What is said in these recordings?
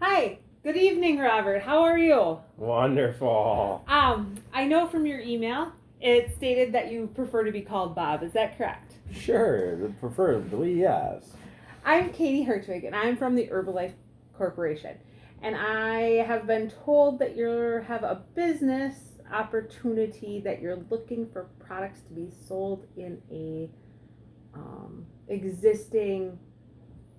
Hi, good evening, Robert. How are you? Wonderful. I know from your email it stated that you prefer to be called Bob. Is that correct? Sure, preferably yes. I'm Katie Hertwig, and I'm from the Herbalife Corporation. And I have been told that you have a business opportunity that you're looking for products to be sold in a existing.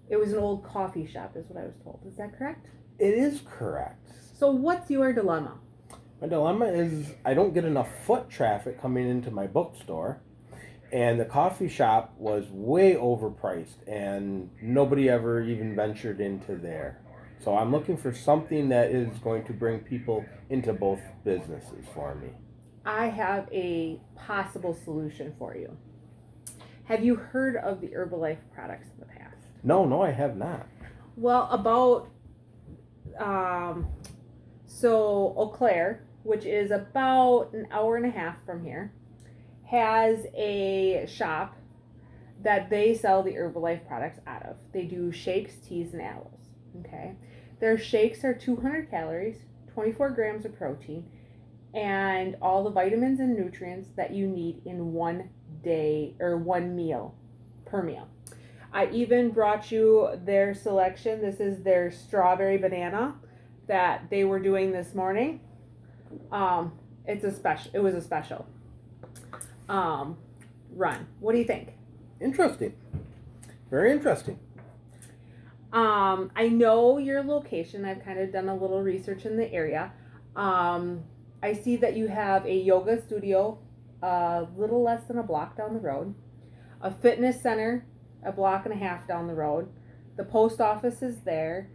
It was an old coffee shop, is what I was told. Is that correct? It is correct. So, what's your dilemma? My dilemma is I don't get enough foot traffic coming into my bookstore, and the coffee shop was way overpriced, and nobody ever even ventured into there. So I'm looking for something that is going to bring people into both businesses for me. I have a possible solution for you. Have you heard of the Herbalife products in the past? No, I have not. Well, about um, Eau Claire, which is about an hour and a half from here, has a shop that they sell the Herbalife products out of. They do shakes, teas, and aloes. Okay, their shakes are 200 calories, 24 grams of protein, and all the vitamins and nutrients that you need in one day or one meal per meal. I even brought you their selection. This is their strawberry banana that they were doing this morning. It's a special. It was a special run. What do you think? Interesting. Very interesting. I know your location. I've kind of done a little research in the area. I see that you have a yoga studio a little less than a block down the road, a fitness center a block and a half down the road. The post office is there.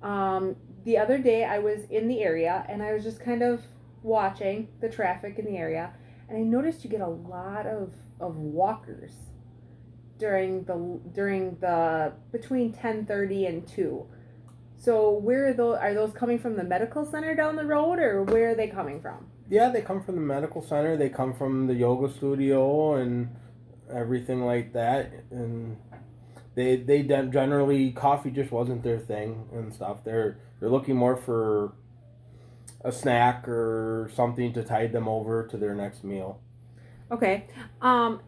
The other day I was in the area and I was just kind of watching the traffic in the area, and I noticed you get a lot of walkers during the between 10:30 and 2. So where are those coming from, the medical center down the road, or where are they coming from? Yeah, they come from the medical center. They come from the yoga studio and everything like that. And they generally coffee just wasn't their thing and stuff. They're looking more for a snack or something to tide them over to their next meal. Okay.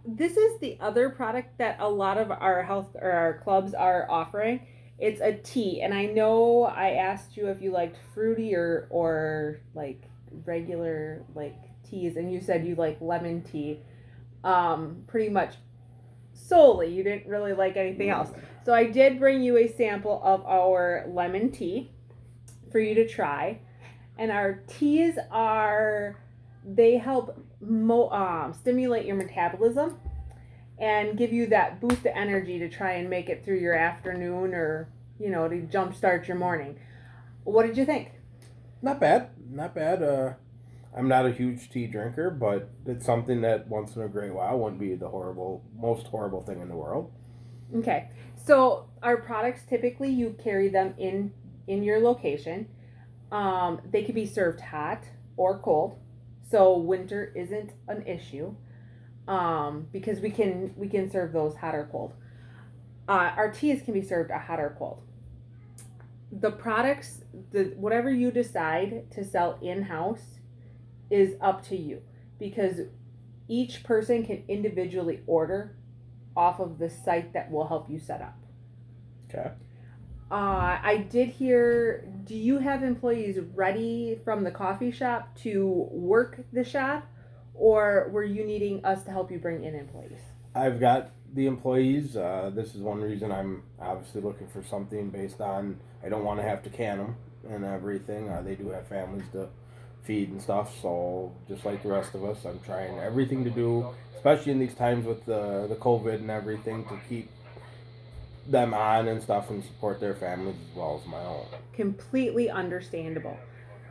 This is the other product that a lot of our health or our clubs are offering. It's a tea, and I know I asked you if you liked fruity or like regular like teas, and you said you like lemon tea. Pretty much solely. You didn't really like anything else. So I did bring you a sample of our lemon tea for you to try. And our teas they help stimulate your metabolism and give you that boost of energy to try and make it through your afternoon, or to jumpstart your morning. What did you think? Not bad, not bad. I'm not a huge tea drinker, but it's something that once in a great while wouldn't be the most horrible thing in the world. Okay, so our products, typically you carry them in your location. They can be served hot or cold, so winter isn't an issue, because we can serve those hot or cold. Our teas can be served hot or cold. The products, whatever you decide to sell in house, is up to you, because each person can individually order off of the site that will help you set up. Okay. I did hear, do you have employees ready from the coffee shop to work the shop, or were you needing us to help you bring in employees? I've got the employees. This is one reason I'm obviously looking for something based on I don't want to have to can them and everything. They do have families to feed and stuff, so just like the rest of us, I'm trying everything to do, especially in these times with the COVID and everything, to keep them on and stuff and support their families as well as my own. Completely understandable.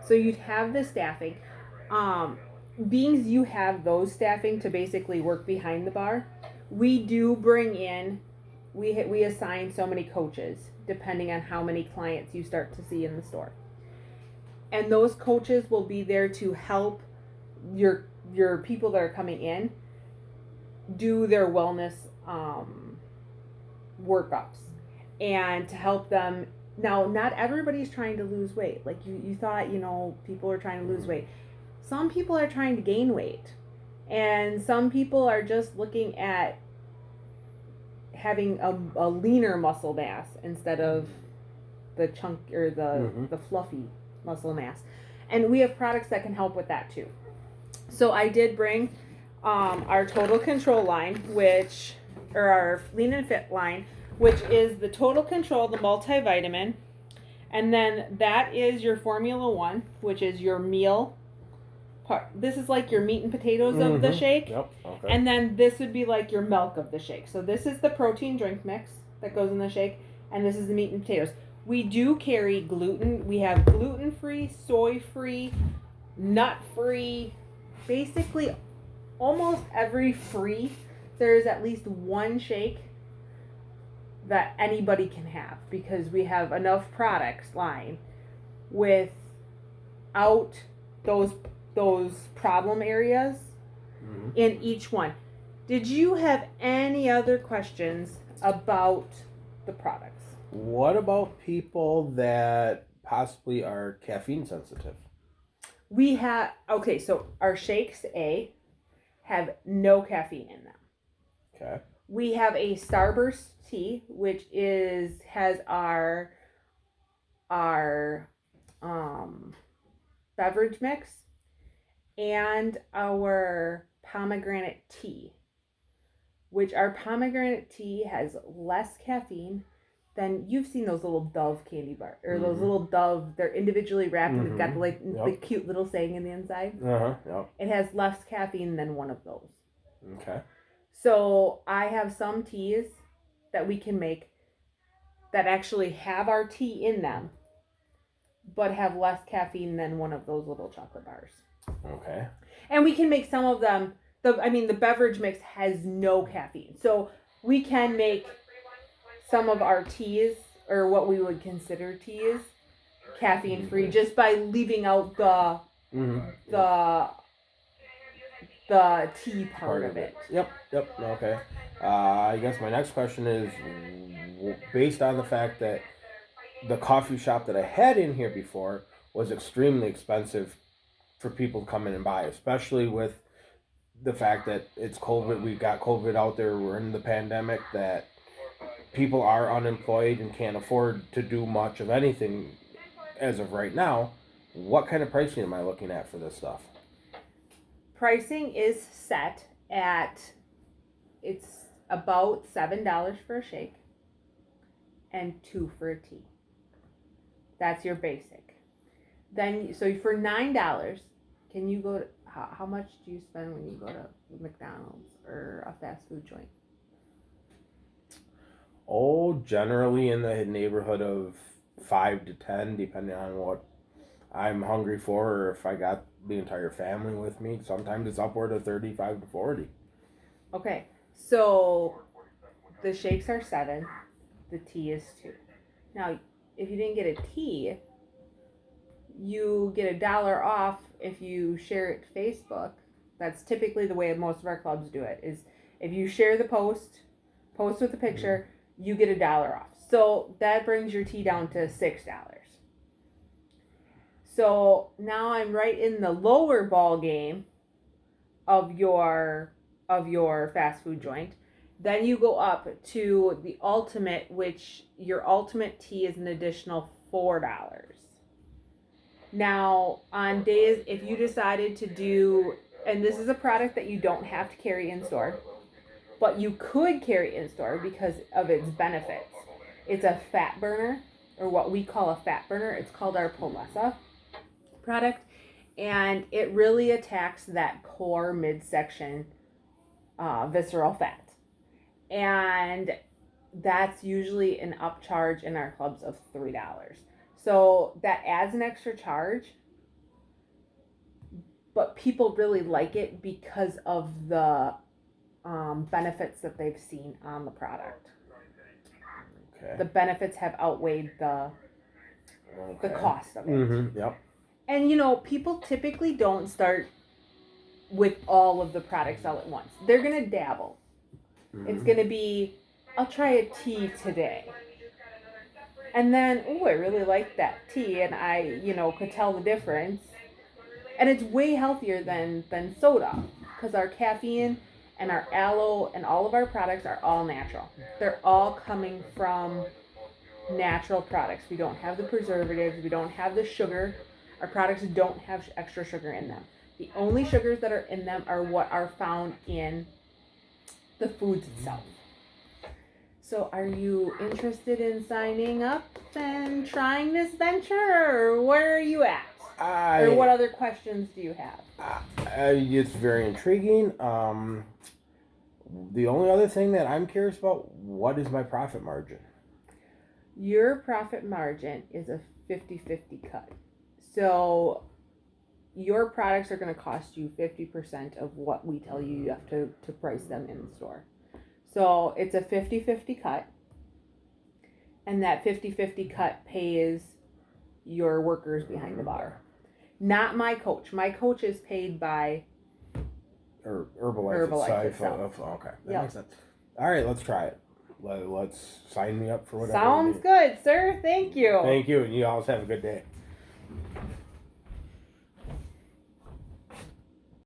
So you'd have the staffing. Um, Being you have those staffing to basically work behind the bar, we do bring in, we assign so many coaches depending on how many clients you start to see in the store. And those coaches will be there to help your people that are coming in do their wellness workups, and to help them Now, not everybody's trying to lose weight. Like you thought, people are trying to lose weight. Some people are trying to gain weight. And some people are just looking at having a leaner muscle mass instead of the chunk or the fluffy muscle mass. And we have products that can help with that too. So I did bring our Total Control line, or our Lean and Fit line, which is the Total Control, the multivitamin. And then that is your Formula One, which is your meal part. This is like your meat and potatoes of the shake. Yep. Okay. And then this would be like your milk of the shake. So this is the protein drink mix that goes in the shake. And this is the meat and potatoes. We do carry gluten. We have gluten-free, soy-free, nut-free, basically almost every free. There is at least one shake that anybody can have because we have enough products line without those problem areas in each one. Did you have any other questions about the products? What about people that possibly are caffeine sensitive? We have, so our shakes have no caffeine in them. Okay. We have a Starburst tea, which has our beverage mix and our pomegranate tea, which our pomegranate tea has less caffeine than, you've seen those little Dove candy bars, or those little Dove, they're individually wrapped and they've got the cute little saying in the inside. Yep. It has less caffeine than one of those. Okay. So I have some teas that we can make that actually have our tea in them, but have less caffeine than one of those little chocolate bars. Okay. And we can make some of them, the beverage mix has no caffeine. So we can make some of our teas, or what we would consider teas, caffeine free, just by leaving out the tea part of it. Yep. Okay. I guess my next question is, based on the fact that the coffee shop that I had in here before was extremely expensive for people to come in and buy, especially with the fact that it's COVID. We've got COVID out there. We're in the pandemic, that people are unemployed and can't afford to do much of anything as of right now. What kind of pricing am I looking at for this stuff? Pricing is set at, it's about $7 for a shake and $2 for a tea. That's your basic. Then, so for $9, can you go to, how much do you spend when you go to McDonald's or a fast food joint? Oh, generally in the neighborhood of 5 to 10, depending on what I'm hungry for, or if I got the entire family with me. Sometimes it's upward of 35 to 40. Okay, so the shakes are $7, the tea is $2. Now, if you didn't get a tea, you get $1 off if you share it to Facebook. That's typically the way most of our clubs do it, is if you share the post with a picture, you get $1 off. So that brings your tea down to $6. So now I'm right in the lower ball game of your fast food joint. Then you go up to the ultimate, which your ultimate tea is an additional $4. Now, on days, if you decided to do, and this is a product that you don't have to carry in store, but you could carry in store because of its benefits. It's a fat burner, or what we call a fat burner. It's called our Polessa product, and it really attacks that core midsection visceral fat. And that's usually an upcharge in our clubs of $3. So that adds an extra charge, but people really like it because of the benefits that they've seen on the product. Okay. The benefits have outweighed the cost of it. Yep. And people typically don't start with all of the products all at once. They're gonna dabble. It's gonna be, I'll try a tea today. And then, oh, I really like that tea, and I, could tell the difference. And it's way healthier than soda, because our caffeine and our aloe and all of our products are all natural. They're all coming from natural products. We don't have the preservatives. We don't have the sugar. Our products don't have extra sugar in them. The only sugars that are in them are what are found in the foods itself. So are you interested in signing up and trying this venture, or where are you at? Or what other questions do you have? It's very intriguing. The only other thing that I'm curious about, what is my profit margin? Your profit margin is a 50-50 cut. So your products are going to cost you 50% of what we tell you have to price them in the store. So it's a 50-50 cut. And that 50-50 cut pays your workers behind the bar. Not my coach. My coach is paid by Herbalife itself. Okay, that makes sense. All right, let's try it. Let's sign me up for whatever. Sounds good, sir. Thank you. Thank you, and you always have a good day.